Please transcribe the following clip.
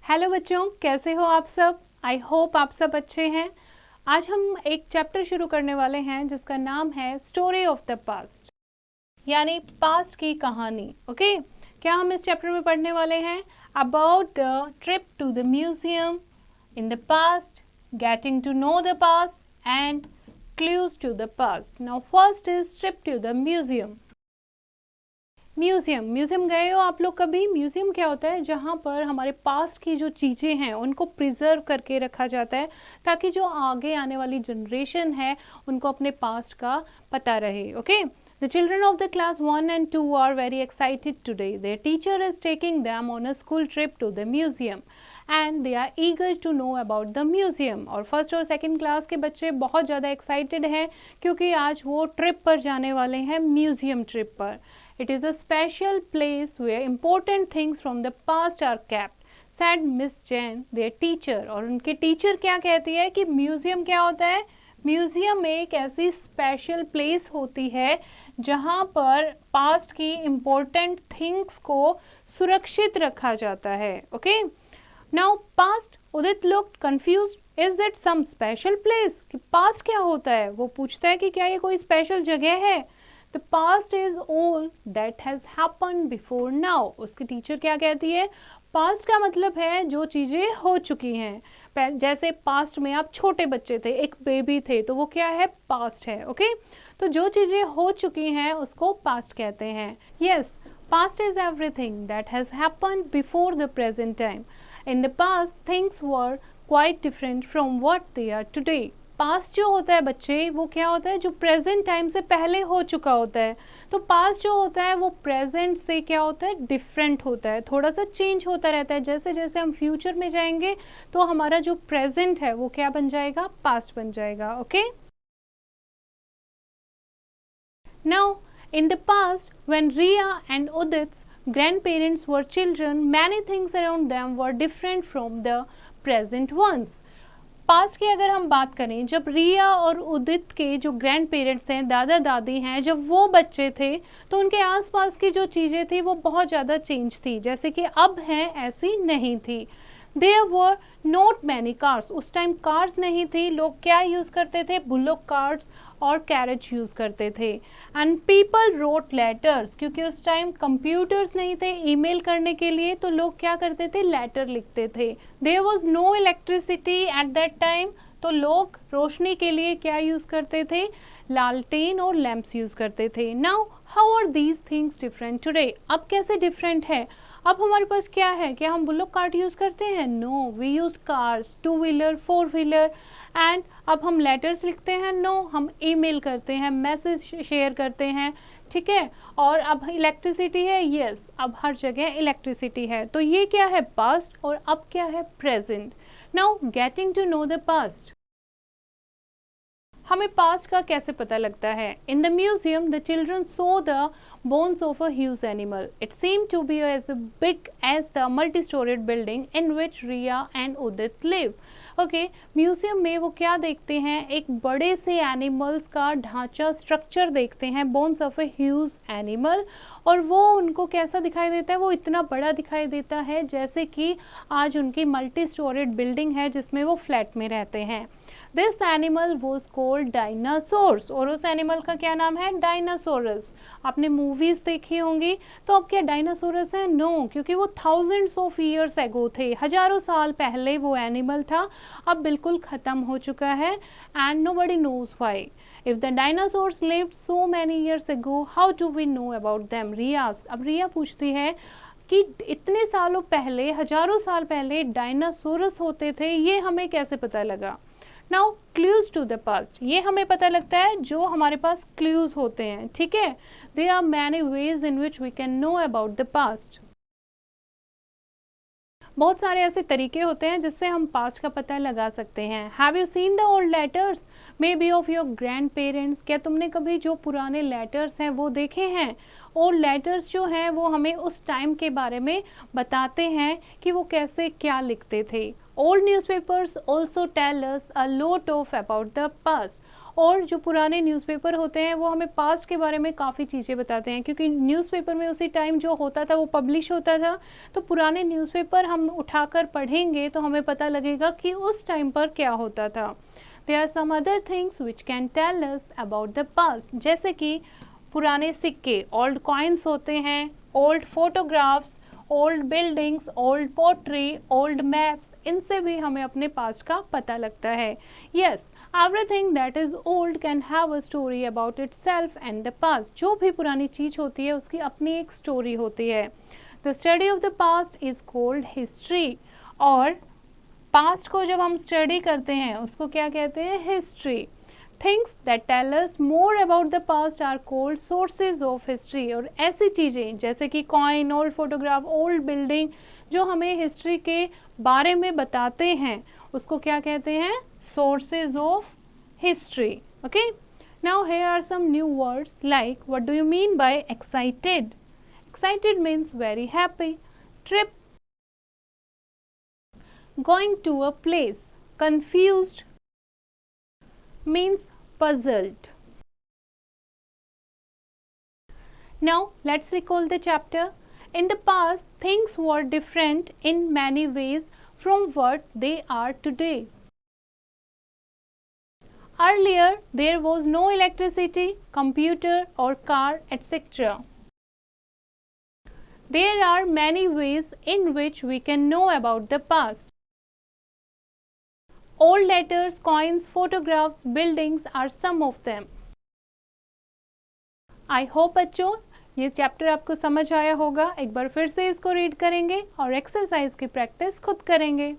Hello बच्चों, कैसे हो आप सब। आई होप आप सब अच्छे हैं। आज हम एक चैप्टर शुरू करने वाले हैं जिसका नाम है स्टोरी ऑफ द पास्ट, यानी पास्ट की कहानी। ओके, क्या हम इस चैप्टर में पढ़ने वाले हैं? About the trip to the museum in the past, getting to know the past and clues to the past. Now first is trip to the museum. Museum गए हो आप लोग कभी? म्यूजियम क्या होता है? जहाँ पर हमारे पास्ट की जो चीज़ें हैं उनको प्रिजर्व करके रखा जाता है ताकि जो आगे आने वाली जनरेशन है उनको अपने पास्ट का पता रहे। Okay, The children of the class 1 and 2 are very excited today. Their teacher is taking them on a school trip to the museum and they are eager to know about the museum. और first और second class के बच्चे बहुत ज़्यादा excited हैं क्योंकि आज वो ट्रिप पर जाने वाले हैं, म्यूजियम ट्रिप पर। It is a special place where important things from the past are kept, said Miss Jain, their teacher. और उनके टीचर क्या कहती है कि म्यूजियम क्या होता है? म्यूजियम एक ऐसी स्पेशल प्लेस होती है जहाँ पर पास्ट की इम्पोर्टेंट थिंग्स को सुरक्षित रखा जाता है। Okay, now past, Udit looked confused. Is it some special place? कि पास्ट क्या होता है? वो पूछता है कि क्या ये कोई स्पेशल जगह है? The past is all that has happened before now. उसकी टीचर क्या कहती है? पास्ट का मतलब है जो चीज़ें हो चुकी हैं। जैसे पास्ट में आप छोटे बच्चे थे, एक बेबी थे, तो वो क्या है? पास्ट है। ओके, तो जो चीज़ें हो चुकी हैं उसको पास्ट कहते हैं। Yes, past is everything that has happened before the present time. In the past things were quite different from what they are today. Past जो होता है बच्चे, वो क्या होता है? जो प्रेजेंट टाइम से पहले हो चुका होता है। तो पास्ट जो होता है वो प्रेजेंट से क्या होता है? डिफरेंट होता है, थोड़ा सा चेंज होता रहता है। जैसे जैसे हम फ्यूचर में जाएंगे तो हमारा जो प्रेजेंट है वो क्या बन जाएगा? पास्ट बन जाएगा। Okay, now in the past when Riya and उदित्स grandparents were children, many things around them were different from the present ones. Past की अगर हम बात करें, जब रिया और उदित के जो ग्रैंड पेरेंट्स हैं, दादा दादी हैं, जब वो बच्चे थे तो उनके आसपास की जो चीज़ें थी वो बहुत ज़्यादा चेंज थी। जैसे कि अब हैं ऐसी नहीं थी। There were not many cars. उस टाइम कार्स नहीं थी। लोग क्या यूज़ करते थे? बुलोक कार्ट्स और कैरेज यूज़ करते थे। एंड पीपल रोट लेटर्स, क्योंकि उस टाइम कंप्यूटर्स नहीं थे ईमेल करने के लिए, तो लोग क्या करते थे? लेटर लिखते थे। There was no electricity at that time. तो लोग रोशनी के लिए क्या यूज़ करते थे? लालटेन और लैंप्स यूज़ करते थे। Now how are these things different today? अब कैसे डिफरेंट है? अब हमारे पास क्या है? क्या हम बुलोक कार्ट यूज़ करते हैं? No, we use cars, 2 wheeler, 4 wheeler. And अब हम लेटर्स लिखते हैं? नो, हम ईमेल करते हैं, मैसेज शेयर करते हैं। ठीक है, और अब इलेक्ट्रिसिटी है? यस, अब हर जगह इलेक्ट्रिसिटी है। तो ये क्या है? पास्ट। और अब क्या है? Present. Now getting to know the past. हमें पास्ट का कैसे पता लगता है? In the museum the children saw the bones of a huge animal. It seemed to be as big as the multi-storied building in which Riya and Udit live. Okay, museum में वो क्या देखते हैं? एक बड़े से एनिमल्स का ढांचा, स्ट्रक्चर देखते हैं, bones of a huge animal, और वो उनको कैसा दिखाई देता है? वो इतना बड़ा दिखाई देता है जैसे कि आज उनकी मल्टी स्टोरेड बिल्डिंग है जिसमें वो फ्लैट में रहते हैं। This animal was called dinosaurs, और उस एनिमल का क्या नाम है? डायनासोरस। आपने मूवीज देखी होंगी, तो अब क्या डायनासोरस है? नो, क्योंकि वो थाउजेंड्स ऑफ ईयर्स एगो थे, हजारों साल पहले वो एनिमल था, अब बिल्कुल खत्म हो चुका है। And nobody knows why. If the dinosaurs lived so many years ago, how do we know about them? Riya, अब रिया पूछती है कि इतने सालों पहले, हजारों साल पहले डायनासोरस होते थे, ये हमें कैसे पता लगा? Now clues to the past, ये हमें पता लगता है जो हमारे पास क्लूज होते हैं। ठीक है, there are many ways in which we can know about the past. बहुत सारे ऐसे तरीके होते हैं जिससे हम पास्ट का पता लगा सकते हैं। Have you seen the old letters may be of your grand parents? क्या तुमने कभी जो पुराने लेटर्स हैं वो देखे हैं? ओल्ड लेटर्स जो हैं वो हमें उस टाइम के बारे में बताते हैं कि वो कैसे क्या लिखते थे। Old newspapers also tell us a lot of about the past. और जो पुराने न्यूज़पेपर होते हैं वो हमें पास्ट के बारे में काफ़ी चीज़ें बताते हैं, क्योंकि न्यूज़पेपर में उसी टाइम जो होता था वो पब्लिश होता था। तो पुराने न्यूज़पेपर हम उठाकर पढ़ेंगे तो हमें पता लगेगा कि उस टाइम पर क्या होता था। There are some other things which can tell us about the past, जैसे कि पुराने सिक्के, ओल्ड कॉइन्स होते हैं, old photographs, old buildings, old pottery, old maps, इनसे भी हमें अपने पास्ट का पता लगता है। Yes, everything that is old can have a story about itself and the past. जो भी पुरानी चीज होती है उसकी अपनी एक स्टोरी होती है। The study of the past is called history, और पास्ट को जब हम स्टडी करते हैं उसको क्या कहते हैं? History. Things that tell us more about the past are called sources of history. और ऐसी चीज़ें जैसे कि coin, old photograph, old building जो हमें हिस्ट्री के बारे में बताते हैं उसको क्या कहते हैं? Sources of history. Okay, now here are some new words like what do you mean by excited? Excited means very happy. Trip, going to a place. Confused means puzzled. Now let's recall the chapter. In the past, things were different in many ways from what they are today. Earlier, there was no electricity, computer or car, etc. There are many ways in which we can know about the past. Old letters, coins, photographs, buildings are some of them. I hope बच्चों ये chapter आपको समझ आया होगा। एक बार फिर से इसको रीड करेंगे और एक्सरसाइज की प्रैक्टिस खुद करेंगे।